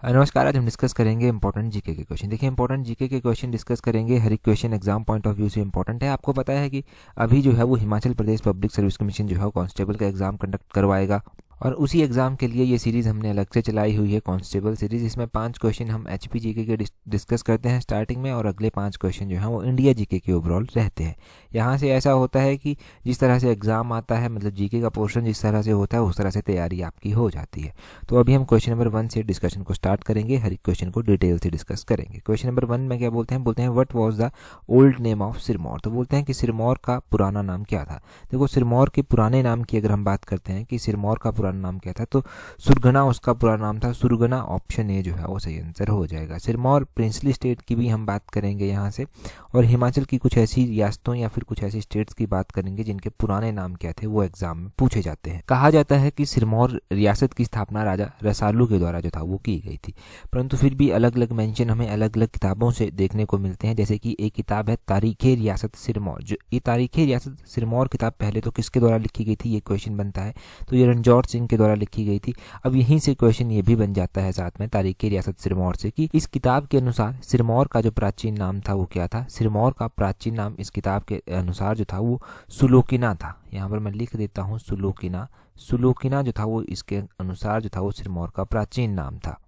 नमस्कार। आज हम डिस्कस करेंगे इंपॉर्टेंट जीके के क्वेश्चन। देखिए, इंपॉर्टेंट जीके के क्वेश्चन डिस्कस करेंगे। हर एक question exam point of view से इंपॉर्टेंट है। आपको पता है कि अभी जो है वो Himachal Pradesh public service commission जो है कांस्टेबल का एग्जाम कंडक्ट करवाएगा, और उसी एग्जाम के लिए ये सीरीज़ हमने अलग से चलाई हुई है, कांस्टेबल सीरीज़। इसमें 5 क्वेश्चन हम एचपी जीके के डिस्कस करते हैं स्टार्टिंग में, और अगले 5 क्वेश्चन जो हैं वो इंडिया जीके के ओवरऑल रहते हैं। यहाँ से ऐसा होता है कि जिस तरह से एग्जाम आता है, मतलब जीके का पोर्शन जिस तरह से होता है उस तरह से तैयारी आपकी हो जाती है। तो अभी हम क्वेश्चन नंबर 1 से डिस्कशन को स्टार्ट करेंगे। हर एक क्वेश्चन को डिटेल से डिस्कस करेंगे। क्वेश्चन नंबर 1 में क्या बोलते हैं what was the old name of Sirmaur. तो बोलते हैं कि सिरमौर का पुराना नाम क्या था। देखो, सिरमौर के पुराने नाम की अगर हम बात करते हैं कि सिरमौर का पुराना नाम क्या था, तो सुरगना उसका पुराना नाम था। सुरगना ऑप्शन ए जो है वो सही आंसर हो जाएगा। सिरमौर प्रिंसली स्टेट की भी हम बात करेंगे यहाँ से, और हिमाचल की कुछ ऐसी रियासतों या फिर कुछ ऐसी स्टेट्स की बात करेंगे जिनके पुराने नाम क्या थे, वो एग्जाम में पूछे जाते हैं। कहा जाता है कि सिरमौर रियासत की स्थापना राजा रसालू के द्वारा जो था वो की गई थी, परंतु फिर भी अलग अलग मेंशन हमें अलग अलग किताबों से देखने को मिलते हैं। जैसे कि एक किताब है तारीखे रियासत सिरमौर। जो ये तारीखे रियासत सिरमौर किताब पहले तो किसके द्वारा लिखी गई थी, ये क्वेश्चन बनता है। तो ये रणजौर सिंह के द्वारा लिखी गई थी। अब यहीं से क्वेश्चन ये भी बन जाता है साथ में तारीखे रियासत सिरमौर से कि इस किताब के अनुसार सिरमौर का जो प्राचीन नाम था वो क्या था। सिरमौर का प्राचीन नाम इस किताब के अनुसार जो था वो सुलोकिना था। यहाँ पर मैं लिख देता हूँ सुलोकिना। सुलोकिना जो था वो इसके अनुसार जो था वो सिरमौर का प्राचीन नाम था।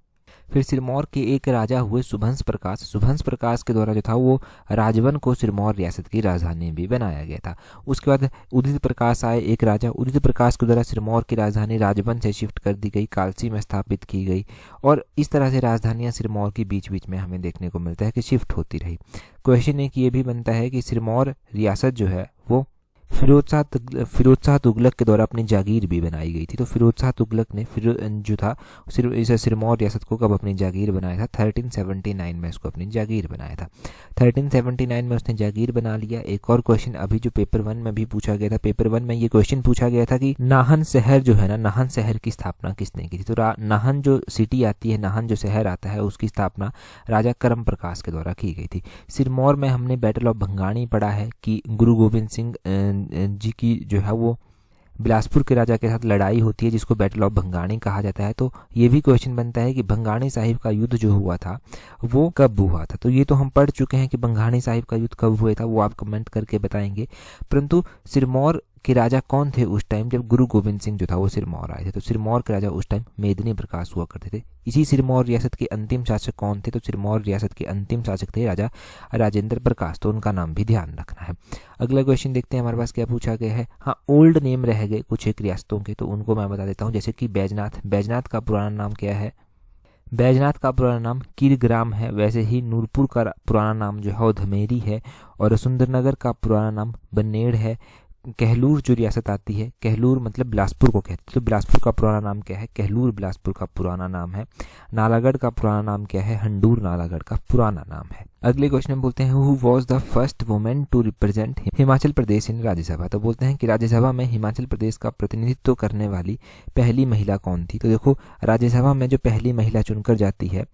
फिर सिरमौर के एक राजा हुए सुभंस प्रकाश। सुभंस प्रकाश के द्वारा जो था वो राजवन को सिरमौर रियासत की राजधानी भी बनाया गया था। उसके बाद उदित प्रकाश आए, एक राजा। उदित प्रकाश के द्वारा सिरमौर की राजधानी राजवन से शिफ्ट कर दी गई, कालसी में स्थापित की गई, और इस तरह से राजधानियां सिरमौर की बीच बीच में हमें देखने को मिलता है कि शिफ्ट होती रही। क्वेश्चन एक ये भी बनता है कि सिरमौर रियासत जो है वो फिरोज शाह तुगलक के द्वारा अपनी जागीर भी बनाई गई थी। तो फिरोज शाह तुगलक ने जो था सिरमौर रियासत को कब अपनी जागीर बनाया था, 1379 में इसको अपनी जागीर बनाया था। 1379 में उसने जागीर बना लिया। एक और क्वेश्चन अभी जो पेपर 1 में भी पूछा गया था, पेपर 1 में ये क्वेश्चन पूछा गया था कि नाहन शहर जो है ना, नाहन शहर की स्थापना किसने की थी। तो नाहन जो सिटी आती है, नाहन जो शहर आता है, उसकी स्थापना राजा करम प्रकाश के द्वारा की गई थी। सिरमौर में हमने बैटल ऑफ भंगाणी पढ़ा है कि गुरु गोविंद सिंह जी की जो है वो बिलासपुर के राजा के साथ लड़ाई होती है, जिसको बैटल ऑफ भंगाणी कहा जाता है। तो ये भी क्वेश्चन बनता है कि भंगाणी साहिब का युद्ध जो हुआ था वो कब हुआ था। तो ये तो हम पढ़ चुके हैं कि भंगाणी साहिब का युद्ध कब हुआ था, वो आप कमेंट करके बताएंगे। परंतु सिरमौर के राजा कौन थे उस टाइम जब गुरु गोविंद सिंह जो था वो सिरमौर आए थे। तो सिरमौर के राजा उस टाइम मेदिनी प्रकाश हुआ करते थे। इसी सिरमौर रियासत के अंतिम शासक कौन थे, तो सिरमौर रियासत के अंतिम शासक थे राजा राजेंद्र प्रकाश। तो उनका नाम भी ध्यान रखना है। अगला क्वेश्चन देखते हैं हमारे पास क्या पूछा गया है। हाँ, ओल्ड नेम रह गए कुछ एक रियासतों के, तो उनको मैं बता देता हूँ। जैसे कि बैजनाथ। बैजनाथ का पुराना नाम क्या है। बैजनाथ का पुराना नाम कीरग्राम है। वैसे ही नूरपुर का पुराना नाम जो है वो धमेरी है, और सुंदरनगर का पुराना नाम बन्नेड़ है। कहलूर जो रियासत आती है, कहलूर मतलब बिलासपुर को कहते हैं, तो बिलासपुर का पुराना नाम क्या है, कहलूर बिलासपुर का पुराना नाम है। नालागढ़ का पुराना नाम क्या है, हंडूर नालागढ़ का पुराना नाम है। अगले क्वेश्चन में बोलते हैं who was the first women to represent Himachal Pradesh in Rajya Sabha. तो बोलते हैं कि राज्यसभा में हिमाचल प्रदेश का प्रतिनिधित्व करने वाली पहली महिला कौन थी। तो देखो, राज्यसभा में जो पहली महिला चुनकर जाती है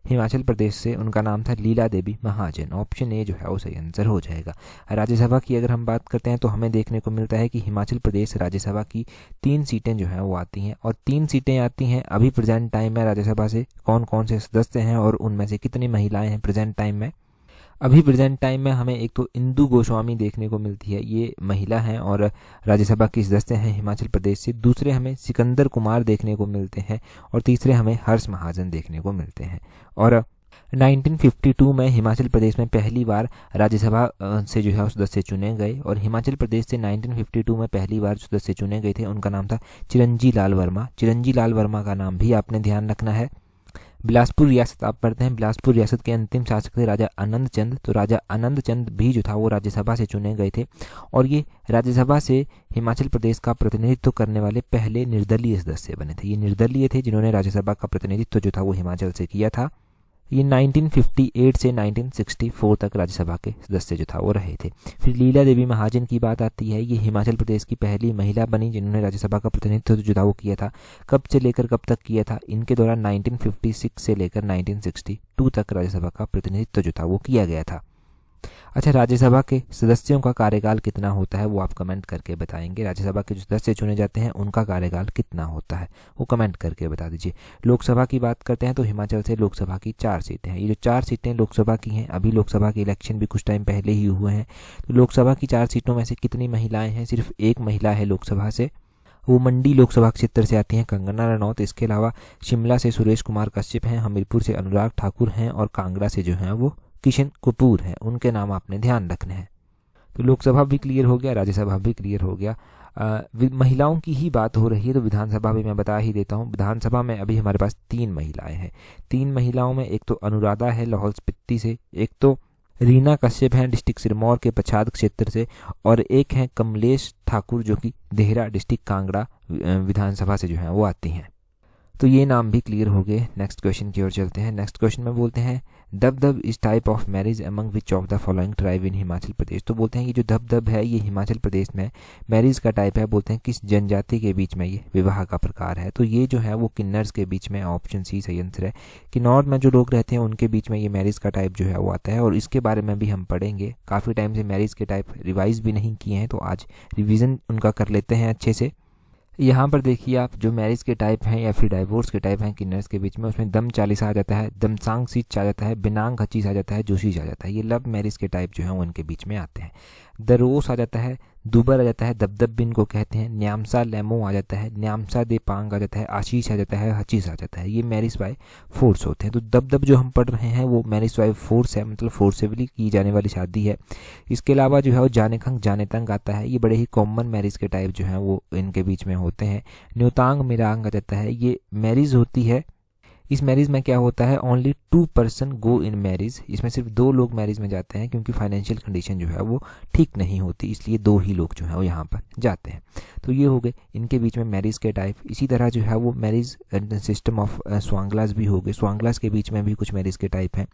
हिमाचल प्रदेश से, उनका नाम था लीला देवी महाजन। ऑप्शन ए जो है वो सही आंसर हो जाएगा। राज्यसभा की अगर हम बात करते हैं तो हमें देखने को मिलता है कि हिमाचल प्रदेश राज्यसभा की 3 सीटें जो हैं वो आती हैं, और 3 सीटें आती हैं अभी प्रेजेंट टाइम में राज्यसभा से कौन कौन से सदस्य हैं और उनमें से कितनी महिलाएं हैं प्रेजेंट टाइम में। अभी प्रेजेंट टाइम में हमें एक तो इंदु गोस्वामी देखने को मिलती है, ये महिला हैं और राज्यसभा की सदस्य हैं हिमाचल प्रदेश से। दूसरे हमें सिकंदर कुमार देखने को मिलते हैं, और तीसरे हमें हर्ष महाजन देखने को मिलते हैं। और 1952 में हिमाचल प्रदेश में पहली बार राज्यसभा से जो है सदस्य चुने गए, और हिमाचल प्रदेश से 1952 में पहली बार सदस्य चुने गए थे, उनका नाम था चिरंजी लाल वर्मा। चिरंजी लाल वर्मा का नाम भी आपने ध्यान रखना है। बिलासपुर रियासत आप पढ़ते हैं, बिलासपुर रियासत के अंतिम शासक थे राजा आनंद चंद। तो राजा आनंद चंद भी जो था वो राज्यसभा से चुने गए थे, और ये राज्यसभा से हिमाचल प्रदेश का प्रतिनिधित्व करने वाले पहले निर्दलीय सदस्य बने थे। ये निर्दलीय थे जिन्होंने राज्यसभा का प्रतिनिधित्व जो था वो हिमाचल से किया था। ये 1958 से 1964 तक राज्यसभा के सदस्य जो था वो रहे थे। फिर लीला देवी महाजन की बात आती है। ये हिमाचल प्रदेश की पहली महिला बनी जिन्होंने राज्यसभा का प्रतिनिधित्व जो था वो किया था। कब से लेकर कब तक किया था, इनके द्वारा 1956 से लेकर 1962 तक राज्यसभा का प्रतिनिधित्व जो था वो किया गया था। अच्छा, राज्यसभा के सदस्यों का कार्यकाल कितना होता है वो आप कमेंट करके बताएंगे। राज्यसभा के जो सदस्य चुने जाते हैं उनका कार्यकाल कितना होता है वो कमेंट करके बता दीजिए। लोकसभा की बात करते हैं तो हिमाचल से लोकसभा की 4 सीटें हैं। ये जो 4 सीटें लोकसभा की हैं, अभी लोकसभा के इलेक्शन भी कुछ टाइम पहले ही हुए हैं, तो लोकसभा की 4 सीटों में से कितनी महिलाएं हैं? सिर्फ एक महिला है लोकसभा से, वो मंडी लोकसभा क्षेत्र से आती हैं कंगना रनौत। इसके अलावा शिमला से सुरेश कुमार कश्यप हैं, हमीरपुर से अनुराग ठाकुर हैं और कांगड़ा से जो हैं वो किशन कपूर हैं। उनके नाम आपने ध्यान रखने हैं। तो लोकसभा भी क्लियर हो गया, राज्यसभा भी क्लियर हो गया। महिलाओं की ही बात हो रही है तो विधानसभा भी मैं बता ही देता हूँ। विधानसभा में अभी हमारे पास 3 महिलाएं हैं। 3 महिलाओं में एक तो अनुराधा है लाहौल स्पीति से, एक तो रीना कश्यप हैं डिस्ट्रिक्ट सिरमौर के पच्छाद क्षेत्र से, और एक हैं कमलेश ठाकुर जो कि देहरा डिस्ट्रिक्ट कांगड़ा विधानसभा से जो है वो आती हैं। तो ये नाम भी क्लियर हो गए। नेक्स्ट क्वेश्चन की ओर चलते हैं। नेक्स्ट क्वेश्चन में बोलते हैं दबदब is type of marriage among which of the following tribe in Himachal Pradesh. तो बोलते हैं कि जो दबदब है ये हिमाचल प्रदेश में मैरिज का टाइप है। बोलते हैं किस जनजाति के बीच में ये विवाह का प्रकार है। तो ये जो है वो किन्नर्स के बीच में, ऑप्शन सी सही आंसर है। किन्नौर में जो लोग रहते हैं उनके बीच में ये मैरिज का टाइप जो है वो आता है, और इसके बारे में भी हम पढ़ेंगे। काफ़ी टाइम से मैरिज के टाइप रिवाइज भी नहीं किए हैं, तो आज रिविज़न उनका कर लेते हैं अच्छे से। यहाँ पर देखिए आप, जो मैरिज के टाइप हैं या फिर डाइवोर्स के टाइप हैं किन्नर्स के बीच में, उसमें दम चालीसा आ जाता है, दमसांग सीच आ जाता है, बिनांग हचीस आ जाता है, जोशीस आ जाता है। ये लव मैरिज के टाइप जो हैं वो उनके बीच में आते हैं। दरोस आ जाता है, दुबर आ जाता है, दबदब बिन को कहते हैं, न्यामसा लेमो आ जाता है, न्यामसा दे पांग आ जाता है, आशीष आ जाता है, हचीस आ जाता है। ये मैरिज बाय फोर्स होते हैं। तो दबदब जो हम पढ़ रहे हैं वो मैरिज बाय फोर्स है, मतलब फोर्सेबली की जाने वाली शादी है। इसके अलावा जो है वो जाने खंग जाने तंग आता है। ये बड़े ही कॉमन मैरिज के टाइप जो हैं वो इनके बीच में होते हैं। न्योतांग मिरांग आ जाता है। ये मैरिज होती है। इस मैरिज में क्या होता है, only 2 person go in marriage. इसमें सिर्फ 2 लोग मैरिज में जाते हैं, क्योंकि फाइनेंशियल कंडीशन जो है वो ठीक नहीं होती, इसलिए 2 ही लोग जो है वो यहाँ पर जाते हैं। तो ये हो गए इनके बीच में मैरिज के टाइप। इसी तरह जो है वो मैरिज सिस्टम ऑफ स्वांगलास भी हो गए। स्वांगलास के बीच में भी कुछ मैरिज के टाइप हैं।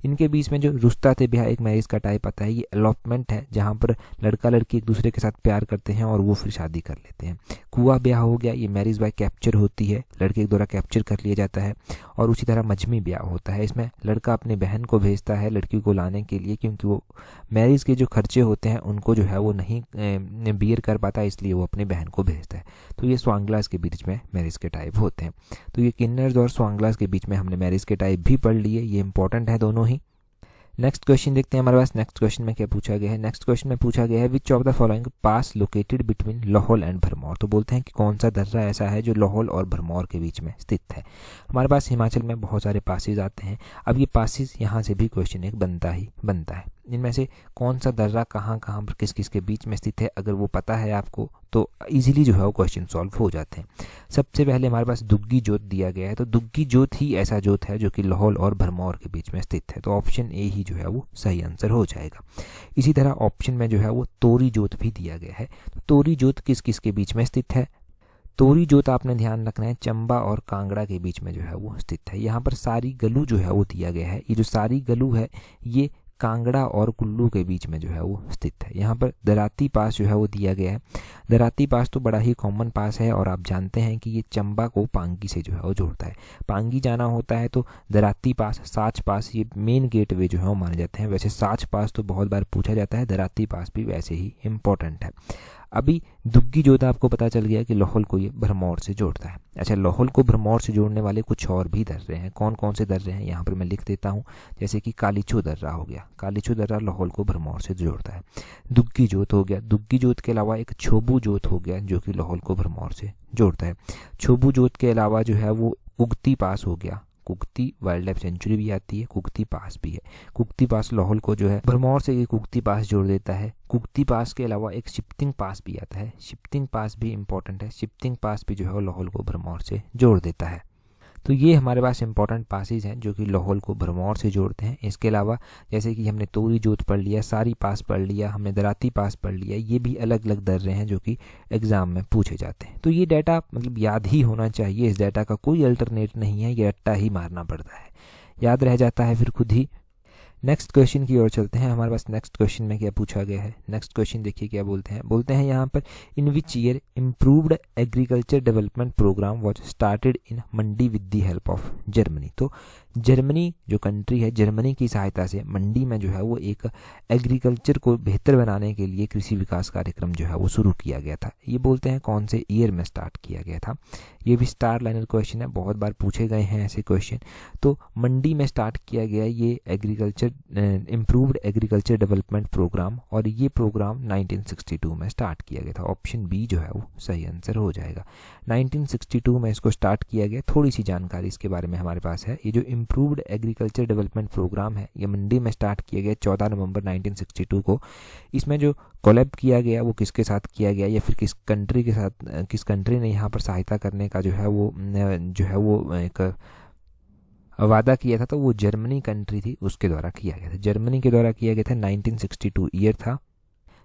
इनके बीच में जो रुश्ता ते ब्याह एक मैरिज का टाइप आता है। ये अलॉटमेंट है, जहाँ पर लड़का लड़की एक दूसरे के साथ प्यार करते हैं और वो फिर शादी कर लेते हैं। कुआ ब्याह हो गया, ये मैरिज बाय कैप्चर होती है, लड़के के द्वारा कैप्चर कर लिया जाता है। और उसी तरह मजमी ब्याह होता है। इसमें लड़का अपनी बहन को भेजता है लड़की को लाने के लिए, क्योंकि वो मैरिज के जो खर्चे होते हैं उनको जो है वो नहीं बियर कर पाता, इसलिए वो अपनी बहन को भेजता है। तो ये स्वांगलास के बीच में मैरिज के टाइप होते हैं। तो ये किन्नर्स और स्वांगलास के बीच में हमने मैरिज के टाइप भी पढ़ लिए। ये इंपॉर्टेंट है दोनों ही। नेक्स्ट क्वेश्चन देखते हैं हमारे पास। नेक्स्ट क्वेश्चन में क्या पूछा गया है। नेक्स्ट क्वेश्चन में पूछा गया है विच of the following pass located between Lahaul and Bharmour. तो बोलते हैं कि कौन सा दर्रा ऐसा है जो लाहौल और भरमौर के बीच में स्थित है। हमारे पास हिमाचल में बहुत सारे पासेज आते हैं। अब ये पासेज यहाँ से भी क्वेश्चन एक बनता है। इनमें से कौन सा दर्रा कहाँ कहाँ पर किस किस के बीच में स्थित है, अगर वो पता है आपको तो इजीली जो है वो क्वेश्चन सॉल्व हो जाते हैं। सबसे पहले हमारे पास दुग्गी जोत दिया गया है। तो दुग्गी जोत ही ऐसा जोत है जो कि लाहौल और भरमौर के बीच में स्थित है। तो ऑप्शन ए ही जो है वो सही आंसर हो जाएगा। इसी तरह ऑप्शन में जो है वो तोरी जोत भी दिया गया है। तो तोरी जोत किस किस के बीच में स्थित है। तोरी जोत आपने ध्यान रखना है चंबा और कांगड़ा के बीच में जो है वो स्थित है। यहाँ पर सारी गलू जो है वो दिया गया है। ये जो सारी गलू है ये कांगड़ा और कुल्लू के बीच में जो है वो स्थित है। यहाँ पर दराती पास जो है वो दिया गया है। दराती पास तो बड़ा ही कॉमन पास है, और आप जानते हैं कि ये चंबा को पांगी से जो है वो जोड़ता है। पांगी जाना होता है तो दराती पास, साच पास ये मेन गेट वे जो है वो माने जाते हैं। वैसे साच पास तो बहुत बार पूछा जाता है, दराती पास भी वैसे ही इम्पोर्टेंट है। अभी दुग्गी जोत आपको पता चल गया कि लाहौल को ये भरमौर से जोड़ता है। अच्छा, लाहौल को भरमौर से जोड़ने वाले कुछ और भी दर्रे हैं। कौन कौन से दर्रे हैं यहाँ पर मैं लिख देता हूँ। जैसे कि कालीचो दर्रा हो गया। कालीचो दर्रा लाहौल को भरमौर से जोड़ता है। दुग्गी जोत हो गया। दुग्गी जोत के अलावा एक छोबू जोत हो गया जो कि लाहौल को भरमौर से जोड़ता है। छोबू जोत के अलावा जो है वो कुगती पास हो गया। कुगती वाइल्ड लाइफ सेंचुरी भी आती है, कुगती पास भी है। कुगती पास लाहौल को जो है भरमौर से ये कुगती पास जोड़ देता है। कुगती पास के अलावा एक शिप्तिंग पास भी आता है। शिप्तिंग पास भी इंपॉर्टेंट है। शिप्तिंग पास भी जो है लाहौल को भरमौर से जोड़ देता है। तो ये हमारे पास इंपॉर्टेंट पासेज हैं जो कि लाहौल को भरमौर से जोड़ते हैं। इसके अलावा जैसे कि हमने तोरी जोत पढ़ लिया, सारी पास पढ़ लिया, हमने दराती पास पढ़ लिया। ये भी अलग अलग दर्रे हैं जो कि एग्ज़ाम में पूछे जाते हैं। तो ये डाटा मतलब याद ही होना चाहिए। इस डाटा का कोई अल्टरनेट नहीं है, ये रट्टा ही मारना पड़ता है, याद रह जाता है फिर खुद ही। नेक्स्ट क्वेश्चन की ओर चलते हैं। हमारे पास नेक्स्ट क्वेश्चन में क्या पूछा गया है। नेक्स्ट क्वेश्चन देखिए क्या बोलते हैं यहाँ पर in which year improved agriculture development programme was started in Mandi with the help of Germany. तो जर्मनी जो कंट्री है, जर्मनी की सहायता से मंडी में जो है वो एक एग्रीकल्चर को बेहतर बनाने के लिए कृषि विकास कार्यक्रम जो है वो शुरू किया गया था। ये बोलते हैं कौन से ईयर में स्टार्ट किया गया था। ये भी स्टार लाइनर क्वेश्चन है, बहुत बार पूछे गए हैं ऐसे क्वेश्चन। तो मंडी में स्टार्ट किया गया ये agriculture improved agriculture development programme, और ये प्रोग्राम 1962 में स्टार्ट किया गया था। ऑप्शन बी जो है वो सही आंसर हो जाएगा। 1962 में इसको स्टार्ट किया गया। थोड़ी सी जानकारी इसके बारे में हमारे पास है। ये जो इम्प्रूव्ड एग्रीकल्चर डेवलपमेंट प्रोग्राम है ये मंडी में स्टार्ट किया गया 14 नवंबर 1962 को। इसमें जो कोलैब किया गया वो किसके साथ किया गया, या फिर किस कंट्री के साथ, किस कंट्री ने यहाँ पर सहायता करने का जो है वो एक वादा किया था, तो वो जर्मनी कंट्री थी, उसके द्वारा किया गया था। जर्मनी के द्वारा किया गया था। 1962 ईयर था।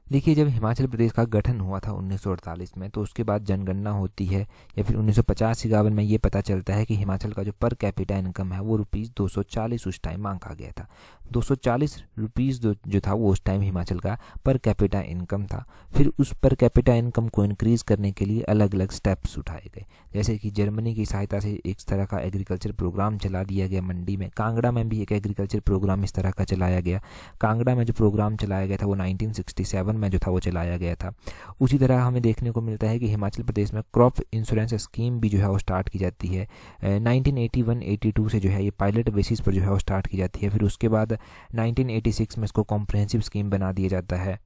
देखिए, जब हिमाचल प्रदेश का गठन हुआ था 1948 में, तो उसके बाद जनगणना होती है, या फिर 1950-51 में ये पता चलता है कि हिमाचल का जो पर कैपिटा इनकम है वो ₹240 उस टाइम मांगा गया था। ₹240 जो था वो उस टाइम हिमाचल का पर कैपिटा इनकम था। फिर उस पर कैपिटा इनकम को इंक्रीज़ करने के लिए अलग अलग स्टेप्स उठाए गए, जैसे कि जर्मनी की सहायता से एक तरह का एग्रीकल्चर प्रोग्राम चला दिया गया मंडी में। कांगड़ा में भी एक एग्रीकल्चर प्रोग्राम इस तरह का चलाया गया। कांगड़ा में जो प्रोग्राम चलाया गया था वो 1967 में जो था वो चलाया गया था। उसी तरह हमें देखने को मिलता है कि हिमाचल प्रदेश में क्रॉप इंश्योरेंस स्कीम भी जो है वो स्टार्ट की जाती है। 1981-82 से जो है ये पायलट बेसिस पर जो है वो स्टार्ट की जाती है। फिर उसके बाद 1986 में इसको कॉम्प्रहेंसिव स्कीम बना दिया जाता है।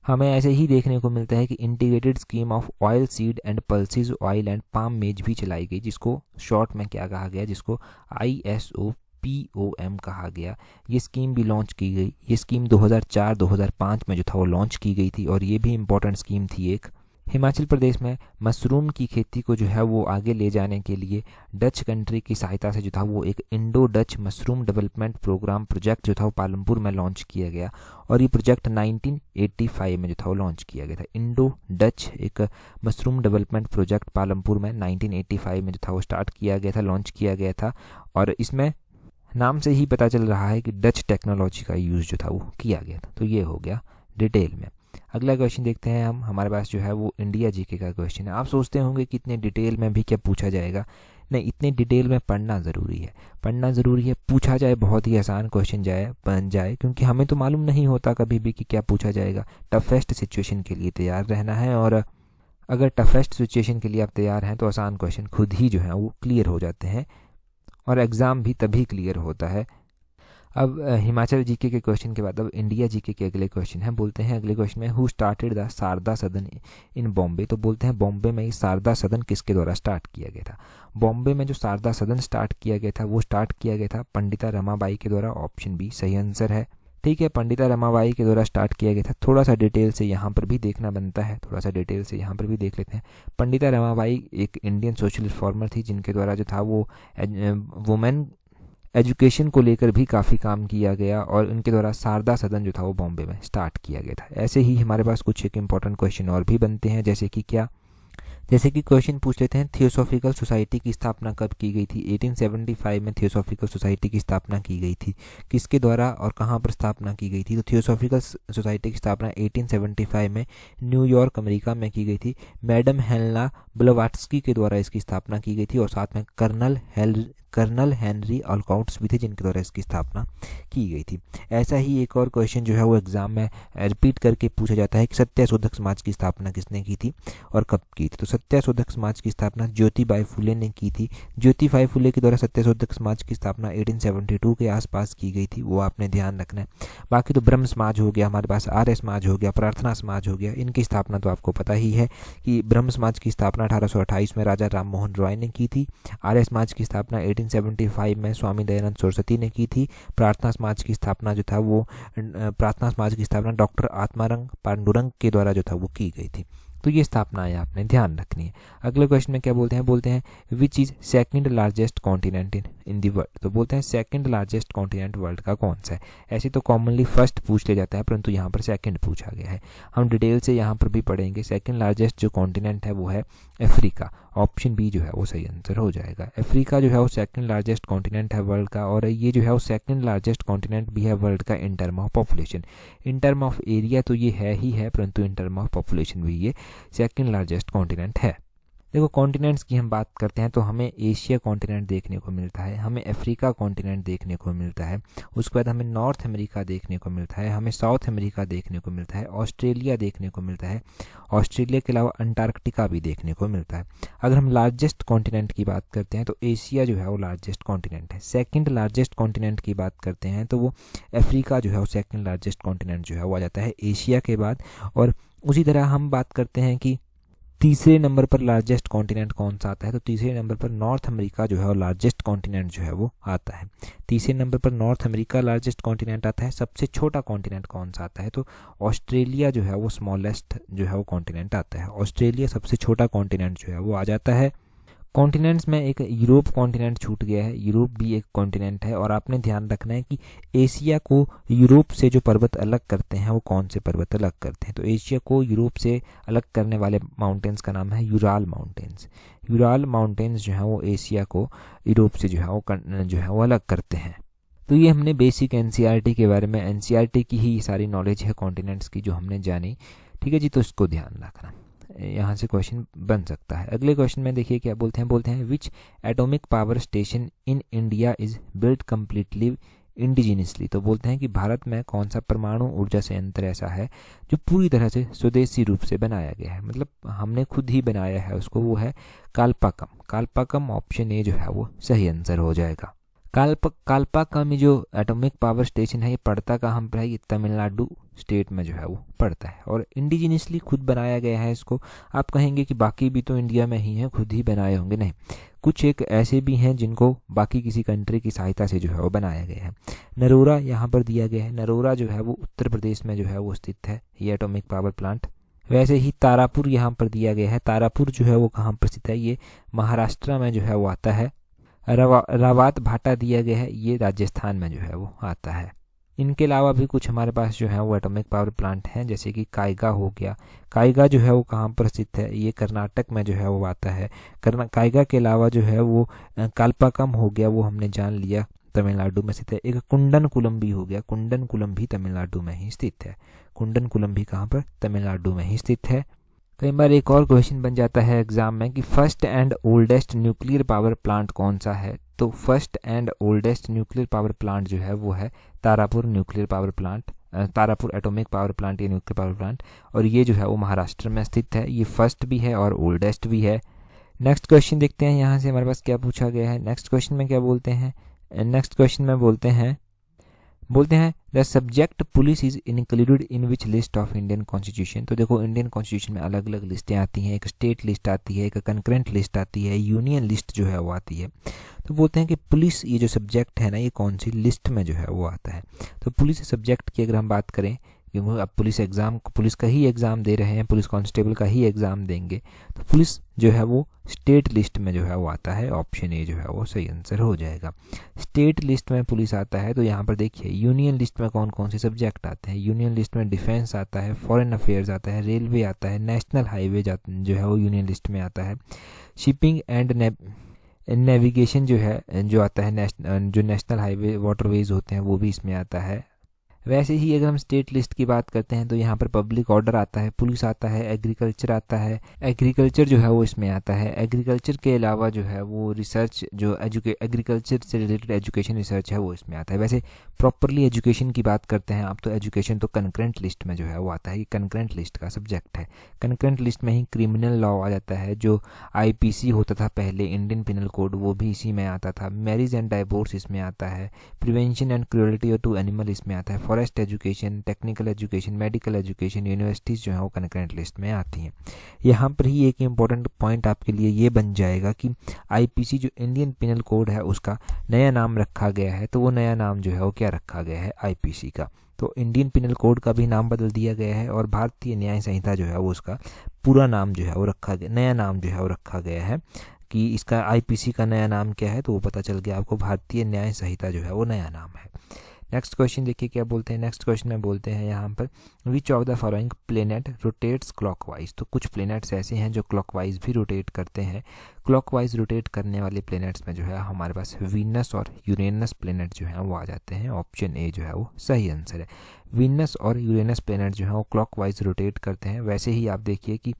हमें ऐसे ही देखने को मिलता है कि integrated scheme of oil seed and pulses oil and palm मेज भी चलाई गई, जिसको शॉर्ट में क्या कहा गया, जिसको ISOPOM कहा गया। ये स्कीम भी लॉन्च की गई। ये स्कीम 2004-2005 में जो था वो लॉन्च की गई थी, और ये भी इम्पोर्टेंट स्कीम थी एक। हिमाचल प्रदेश में मशरूम की खेती को जो है वो आगे ले जाने के लिए डच कंट्री की सहायता से जो था वो एक Indo Dutch mushroom development programme project जो था वो पालमपुर में लॉन्च किया गया, और ये प्रोजेक्ट 1985 में जो था वो लॉन्च किया गया था। इंडो डच एक मशरूम डेवलपमेंट प्रोजेक्ट पालमपुर में 1985 में जो था वो स्टार्ट किया गया था, लॉन्च किया गया था। और इसमें नाम से ही पता चल रहा है कि डच टेक्नोलॉजी का यूज़ जो था वो किया गया था। तो ये हो गया डिटेल में। अगला क्वेश्चन देखते हैं हम। हमारे पास जो है वो इंडिया जीके का क्वेश्चन है। आप सोचते होंगे कि इतने डिटेल में भी क्या पूछा जाएगा। नहीं, इतने डिटेल में पढ़ना ज़रूरी है, पढ़ना ज़रूरी है। पूछा जाए बहुत ही आसान क्वेश्चन बन जाए, क्योंकि हमें तो मालूम नहीं होता कभी भी कि क्या पूछा जाएगा। टफेस्ट सिचुएशन के लिए तैयार रहना है, और अगर टफेस्ट सिचुएशन के लिए आप तैयार हैं तो आसान क्वेश्चन खुद ही जो है वो क्लियर हो जाते हैं, और एग्ज़ाम भी तभी क्लियर होता है। अब हिमाचल जीके के क्वेश्चन के बाद अब इंडिया जीके के अगले क्वेश्चन हैं। बोलते हैं अगले क्वेश्चन में, हु स्टार्टेड द शारदा सदन इन बॉम्बे। तो बोलते हैं बॉम्बे में ये शारदा सदन किसके द्वारा स्टार्ट किया गया था। बॉम्बे में जो शारदा सदन स्टार्ट किया गया था वो स्टार्ट किया गया था पंडिता रमाबाई के द्वारा। ऑप्शन बी सही आंसर है। ठीक है, पंडिता रमाबाई के द्वारा स्टार्ट किया गया था। थोड़ा सा डिटेल से यहाँ पर भी देखना बनता है, थोड़ा सा डिटेल से यहाँ पर भी देख लेते हैं। पंडिता रमाबाई एक इंडियन सोशल रिफॉर्मर थी, जिनके द्वारा जो था वो वुमेन एजुकेशन को लेकर भी काफ़ी काम किया गया, और उनके द्वारा शारदा सदन जो था वो बॉम्बे में स्टार्ट किया गया था। ऐसे ही हमारे पास कुछ एक इंपॉर्टेंट क्वेश्चन और भी बनते हैं, जैसे कि क्या, जैसे कि क्वेश्चन पूछ लेते हैं, थियोसॉफिकल सोसाइटी की स्थापना कब की गई थी। 1875 में थियोसॉफिकल सोसाइटी की स्थापना की गई थी। किसके द्वारा और कहाँ पर स्थापना की गई थी। तो थियोसॉफिकल सोसाइटी की स्थापना 1875 में न्यूयॉर्क अमेरिका में की गई थी। मैडम हेलेना ब्लवाट्स्की के द्वारा इसकी स्थापना की गई थी, और साथ में कर्नल हेनरी ऑलकाउट्स भी थे, जिनके द्वारा इसकी स्थापना की गई थी। ऐसा ही एक और क्वेश्चन जो है वो एग्जाम में रिपीट करके पूछा जाता है कि सत्याशोधक समाज की स्थापना किसने की थी और कब की थी। तो सत्याशोधक समाज की स्थापना ज्योतिबाई फुले ने की थी। ज्योतिबाई फुले के द्वारा सत्याशोधक समाज की स्थापना 1872 के आसपास की गई थी, वो आपने ध्यान रखना है। बाकी तो ब्रह्म समाज हो गया, हमारे पास आर्य समाज हो गया, प्रार्थना समाज हो गया, इनकी स्थापना तो आपको पता ही है कि ब्रह्म समाज की स्थापना 1828 में राजा राम मोहन रॉय ने की थी। आर्य समाज की स्थापना 1875 में स्वामी दयानंद सरस्वती ने की थी। प्रार्थना समाज की स्थापना जो था वो डॉक्टर आत्मारंग पांडुरंग के द्वारा जो था वो की गई थी। तो ये स्थापनाएं आपने ध्यान रखनी है। अगले क्वेश्चन में क्या बोलते हैं which is second largest continent in the world. तो बोलते हैं सेकंड लार्जेस्ट कॉन्टिनेंट वर्ल्ड का कौन सा है। ऐसे तो कॉमनली फर्स्ट पूछ लिया जाता है, परंतु यहाँ पर सेकंड पूछा गया है। हम डिटेल से यहाँ पर भी पढ़ेंगे। सेकंड लार्जेस्ट जो कॉन्टिनेंट है वो है अफ्रीका। ऑप्शन बी जो है वो सही आंसर हो जाएगा। अफ्रीका जो है वो सेकंड लार्जेस्ट कॉन्टिनेंट है वर्ल्ड का, और ये जो है वो सेकंड लार्जेस्ट कॉन्टिनेंट भी है वर्ल्ड का in term of population. In term of area तो ये है ही है, परंतु इन टर्म ऑफ पॉपुलेशन भी ये सेकंड लार्जेस्ट कॉन्टिनेंट है। देखो कॉन्टिनेंट्स की हम बात करते हैं तो हमें एशिया कॉन्टिनेंट देखने को मिलता है, हमें अफ्रीका कॉन्टिनेंट देखने को मिलता है, उसके बाद हमें नॉर्थ अमेरिका देखने को मिलता है, हमें साउथ अमेरिका देखने को मिलता है, ऑस्ट्रेलिया देखने को मिलता है, ऑस्ट्रेलिया के अलावा अंटार्कटिका भी देखने को मिलता है। अगर हम लार्जेस्ट कॉन्टिनेंट की बात करते हैं तो एशिया जो है वो लार्जेस्ट कॉन्टिनेंट है। सेकंड लार्जेस्ट कॉन्टिनेंट की बात करते हैं तो वो अफ्रीका जो है वो सेकंड लार्जेस्ट कॉन्टिनेंट जो है वो आ जाता है एशिया के बाद। और उसी तरह हम बात करते हैं कि तीसरे नंबर पर लार्जेस्ट कॉन्टिनेंट कौन सा आता है, तो तीसरे नंबर पर नॉर्थ अमेरिका जो है वो लार्जेस्ट कॉन्टिनेंट जो है वो आता है। तीसरे नंबर पर नॉर्थ अमेरिका लार्जेस्ट कॉन्टिनेंट आता है। सबसे छोटा कॉन्टिनेंट कौन सा आता है, तो ऑस्ट्रेलिया जो है वो स्मॉलेस्ट जो है वो कॉन्टिनेंट आता है। ऑस्ट्रेलिया सबसे छोटा कॉन्टिनेंट जो है वो आ जाता है। कॉन्टिनेंट्स में एक यूरोप कॉन्टिनेंट छूट गया है, यूरोप भी एक कॉन्टिनेंट है। और आपने ध्यान रखना है कि एशिया को यूरोप से जो पर्वत अलग करते हैं वो कौन से पर्वत अलग करते हैं, तो एशिया को यूरोप से अलग करने वाले माउंटेन्स का नाम है यूराल माउंटेन्स। यूराल माउंटेन्स जो है वो एशिया को यूरोप से जो है वो अलग करते हैं। तो ये हमने बेसिक एनसीईआरटी के बारे में, एनसीईआरटी की ही सारी नॉलेज है कॉन्टिनेंट्स की जो हमने जानी, ठीक है जी। तो इसको ध्यान रखना, यहाँ से क्वेश्चन बन सकता है। अगले क्वेश्चन में देखिए क्या बोलते हैं which atomic power station in India is built completely indigenously. तो बोलते हैं कि भारत में कौन सा परमाणु ऊर्जा संयंत्र ऐसा है जो पूरी तरह से स्वदेशी रूप से बनाया गया है, मतलब हमने खुद ही बनाया है उसको, वो है कालपाकम। कालपाकम ऑप्शन ए जो है वो सही आंसर हो जाएगा। कालपाकम जो एटॉमिक पावर स्टेशन है ये पड़ता कहाँ पर है, ये तमिलनाडु स्टेट में जो है वो पड़ता है। और इंडिजिनियसली खुद बनाया गया है इसको। आप कहेंगे कि बाकी भी तो इंडिया में ही हैं, खुद ही बनाए होंगे, नहीं, कुछ एक ऐसे भी हैं जिनको बाकी किसी कंट्री की सहायता से जो है वो बनाया गया है। नरोरा यहाँ पर दिया गया है, नरोरा जो है वो उत्तर प्रदेश में जो है वो स्थित है ये एटॉमिक पावर प्लांट। वैसे ही तारापुर यहाँ पर दिया गया है, तारापुर जो है वो कहाँ पर स्थित है, ये महाराष्ट्र में जो है वो आता है। रावत भाटा दिया गया है, ये राजस्थान में जो है वो आता है। इनके अलावा भी कुछ हमारे पास जो है वो एटॉमिक पावर प्लांट हैं, जैसे कि कायगा हो गया। कायगा जो है वो कहाँ पर स्थित है, ये कर्नाटक में जो है वो आता है। कायगा के अलावा जो है वो कालपाकम हो गया, वो हमने जान लिया तमिलनाडु में स्थित है। एक कुंडनकुलम भी हो गया, कुंडनकुलम भी तमिलनाडु में ही स्थित है। कुंडनकुलम भी कहाँ पर, तमिलनाडु में ही स्थित है। कई बार एक और क्वेश्चन बन जाता है एग्जाम में कि first and oldest nuclear power plant कौन सा है, तो first and oldest nuclear power plant जो है वो है Tarapur nuclear power plant, Tarapur atomic power plant या न्यूक्लियर पावर प्लांट। और ये जो है वो महाराष्ट्र में स्थित है, ये फर्स्ट भी है और ओल्डेस्ट भी है। नेक्स्ट क्वेश्चन देखते हैं यहाँ से हमारे पास क्या पूछा गया है। नेक्स्ट क्वेश्चन में क्या बोलते हैं, नेक्स्ट क्वेश्चन में बोलते हैं the subject police is included in which list of Indian constitution. तो देखो इंडियन कॉन्स्टिट्यूशन में अलग अलग लिस्टें आती हैं, एक स्टेट लिस्ट आती है, एक कंकरेंट लिस्ट आती है, यूनियन लिस्ट जो है वो आती है। तो बोलते हैं कि पुलिस ये जो सब्जेक्ट है ना ये कौन सी लिस्ट में जो है वो आता है। तो पुलिस सब्जेक्ट की अगर हम बात करें, क्योंकि अब पुलिस का ही एग्ज़ाम दे रहे हैं, पुलिस कांस्टेबल का ही एग्ज़ाम देंगे, तो पुलिस जो है वो स्टेट लिस्ट में जो है वो आता है। ऑप्शन ए जो है वो सही आंसर हो जाएगा। स्टेट लिस्ट में पुलिस आता है। तो यहाँ पर देखिए यूनियन लिस्ट में कौन कौन से सब्जेक्ट आते हैं। यूनियन लिस्ट में डिफेंस आता है, फॉरेन अफेयर्स आता है, रेलवे आता है, नेशनल हाईवे जो है वो यूनियन लिस्ट में आता है, शिपिंग एंड नेविगेशन जो आता है, जो नेशनल हाईवे वाटरवेज होते हैं वो भी इसमें आता है। वैसे ही अगर हम स्टेट लिस्ट की बात करते हैं तो यहाँ पर पब्लिक ऑर्डर आता है, पुलिस आता है, एग्रीकल्चर आता है, एग्रीकल्चर जो है वो इसमें आता है। एग्रीकल्चर के अलावा जो है वो रिसर्च जो एग्रीकल्चर से रिलेटेड एजुकेशन रिसर्च है वो इसमें आता है। वैसे प्रॉपरली एजुकेशन की बात करते हैं आप तो एजुकेशन तो कंकरेंट लिस्ट में जो है वो आता है, ये कंकरेंट लिस्ट का सब्जेक्ट है। कंकरेंट लिस्ट में ही क्रिमिनल लॉ आ जाता है, जो आईपीसी होता था पहले, इंडियन पिनल कोड, वो भी इसी में आता था। मैरिज एंड डाइवोर्स इसमें आता है, prevention and cruelty to animal इसमें आता है, forest education, technical education, medical education, universities जो है वो कंकरेंट लिस्ट में आती हैं। यहाँ पर ही एक इम्पॉर्टेंट पॉइंट आपके लिए ये बन जाएगा कि आईपीसी जो इंडियन पिनल कोड है उसका नया नाम रखा गया है, तो वो नया नाम जो है वो क्या रखा गया है, आईपीसी का। तो इंडियन पिनल कोड का भी नाम बदल दिया गया है और भारतीय न्याय संहिता जो है वो उसका पूरा नाम जो है वो रखा गया, नया नाम जो है वो रखा गया है। कि इसका आईपीसी का नया नाम क्या है, तो वो पता चल गया आपको, भारतीय न्याय संहिता जो है वो नया नाम है। नेक्स्ट क्वेश्चन देखिए क्या बोलते हैं। नेक्स्ट क्वेश्चन में बोलते हैं यहाँ पर विच of the following planet rotates clockwise. तो कुछ प्लेनेट्स ऐसे हैं जो क्लॉकवाइज भी रोटेट करते हैं। क्लॉकवाइज रोटेट करने वाले प्लेनेट्स में जो है हमारे पास वीनस और यूरेनस प्लेनेट जो है वो आ जाते हैं। ऑप्शन ए जो है वो सही आंसर है। वीनस और यूरेनस प्लेनेट जो है वो क्लॉकवाइज रोटेट करते हैं। वैसे ही आप देखिए कि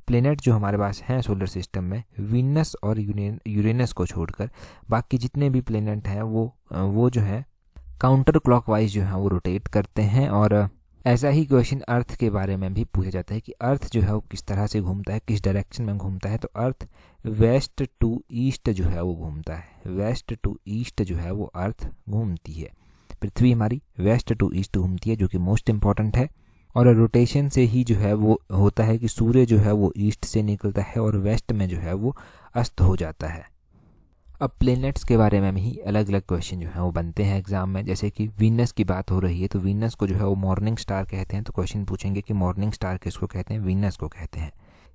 प्लेनेट जो हमारे पास हैं सोलर सिस्टम में, वीनस और यूरेनस को छोड़कर बाकी जितने भी प्लेनेट हैं वो जो है काउंटर क्लॉकवाइज जो है वो रोटेट करते हैं। और ऐसा ही क्वेश्चन अर्थ के बारे में भी पूछा जाता है कि अर्थ जो है वो किस तरह से घूमता है, किस डायरेक्शन में घूमता है। तो अर्थ वेस्ट टू ईस्ट जो है वो घूमता है, वेस्ट टू ईस्ट जो है वो अर्थ घूमती है। पृथ्वी हमारी वेस्ट टू ईस्ट घूमती है, जो कि मोस्ट इंपॉर्टेंट है। और रोटेशन से ही जो है वो होता है कि सूर्य जो है वो ईस्ट से निकलता है और वेस्ट में जो है वो अस्त हो जाता है। अब प्लेनेट्स के बारे में ही अलग अलग क्वेश्चन जो है वो बनते हैं एग्जाम में। जैसे कि वीनस की बात हो रही है तो वीनस को जो है वो मॉर्निंग स्टार कहते हैं, तो क्वेश्चन पूछेंगे कि मॉर्निंग स्टार किसको कहते हैं, वीनस को कहते हैं।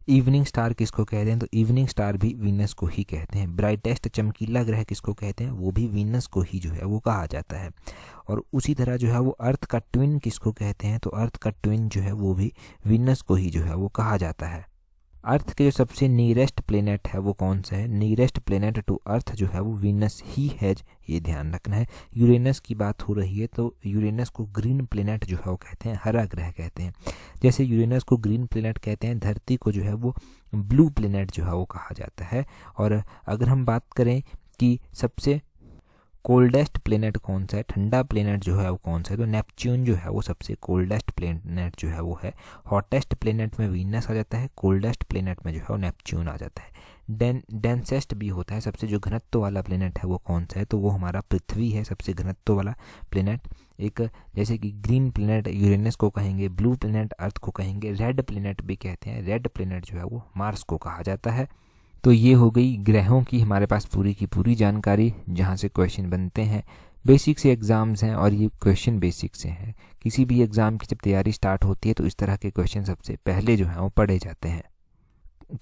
इवनिंग स्टार किसको कहते हैं, तो इवनिंग स्टार भी वीनस को ही कहते हैं। ब्राइटेस्ट चमकीला ग्रह किसको कहते हैं, वो भी वीनस को ही जो है वो कहा जाता है। और उसी तरह जो है वो अर्थ का ट्विन किसको कहते हैं, तो अर्थ का ट्विन जो है वो भी वीनस को ही जो है वो कहा जाता है। अर्थ के जो सबसे नियरेस्ट प्लेनेट है वो कौन सा है, नियरेस्ट प्लेनेट टू अर्थ जो है वो वीनस ही है, ये ध्यान रखना है। यूरेनस की बात हो रही है तो यूरेनस को ग्रीन प्लेनेट जो है वो कहते हैं, हरा ग्रह कहते हैं। जैसे यूरेनस को ग्रीन प्लेनेट कहते हैं, धरती को जो है वो ब्लू प्लेनेट जो है वो कहा जाता है। और अगर हम बात करें कि सबसे कोल्डेस्ट प्लेनेट कौन सा है, ठंडा प्लेनेट जो है वो कौन सा है, तो नेपच्यून जो है वो सबसे कोल्डेस्ट प्लेनेट जो है वो है। हॉटेस्ट प्लेनेट में वीनस आ जाता है, कोल्डेस्ट प्लेनेट में जो है वो नेपच्यून आ जाता है। डेंसेस्ट भी होता है, सबसे जो घनत्व वाला प्लेनेट है वो कौन सा है, तो वो हमारा पृथ्वी है, सबसे घनत्व वाला प्लेनेट। एक जैसे कि ग्रीन प्लेनेट यूरेनस को कहेंगे, ब्लू प्लेनेट अर्थ को कहेंगे, रेड प्लेनेट भी कहते हैं, रेड प्लेनेट जो है वो मार्स को कहा जाता है। तो ये हो गई ग्रहों की हमारे पास पूरी की पूरी जानकारी, जहाँ से क्वेश्चन बनते हैं। बेसिक से एग्ज़ाम्स हैं और ये क्वेश्चन बेसिक से हैं। किसी भी एग्ज़ाम की जब तैयारी स्टार्ट होती है तो इस तरह के क्वेश्चन सबसे पहले जो हैं वो पढ़े जाते हैं।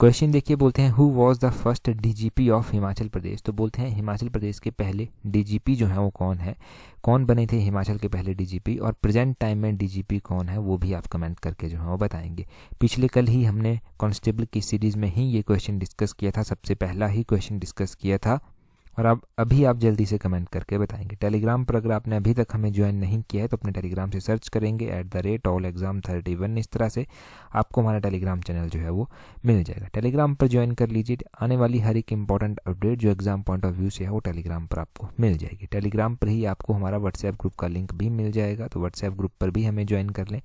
क्वेश्चन देखिए, बोलते हैं who was the first DGP of Himachal Pradesh. तो बोलते हैं हिमाचल प्रदेश के पहले डीजीपी जो है वो कौन है, कौन बने थे हिमाचल के पहले डीजीपी, और प्रेजेंट टाइम में डीजीपी कौन है वो भी आप कमेंट करके जो है वो बताएंगे। पिछले कल ही हमने कांस्टेबल की सीरीज़ में ही ये क्वेश्चन डिस्कस किया था, सबसे पहला ही क्वेश्चन डिस्कस किया था। और अब अभी आप जल्दी से कमेंट करके बताएंगे। टेलीग्राम पर अगर आपने अभी तक हमें ज्वाइन नहीं किया है तो अपने टेलीग्राम से सर्च करेंगे @allexam31, इस तरह से आपको हमारा टेलीग्राम चैनल जो है वो मिल जाएगा। टेलीग्राम पर ज्वाइन कर लीजिए, आने वाली हर एक इंपॉर्टेंट अपडेट जो एग्जाम पॉइंट ऑफ व्यू से है वो टेलीग्राम पर आपको मिल जाएगी। टेलीग्राम पर ही आपको हमारा व्हाट्सएप ग्रुप का लिंक भी मिल जाएगा, तो व्हाट्सएप ग्रुप पर भी हमें ज्वाइन कर लें।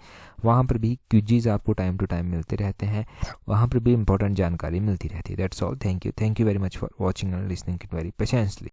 वहाँ पर भी क्विज़ आपको टाइम टू टाइम मिलते रहते हैं, वहाँ पर भी इंपॉर्टेंट जानकारी मिलती रहती है। That's all, thank you very much for watching and listening it very patiently.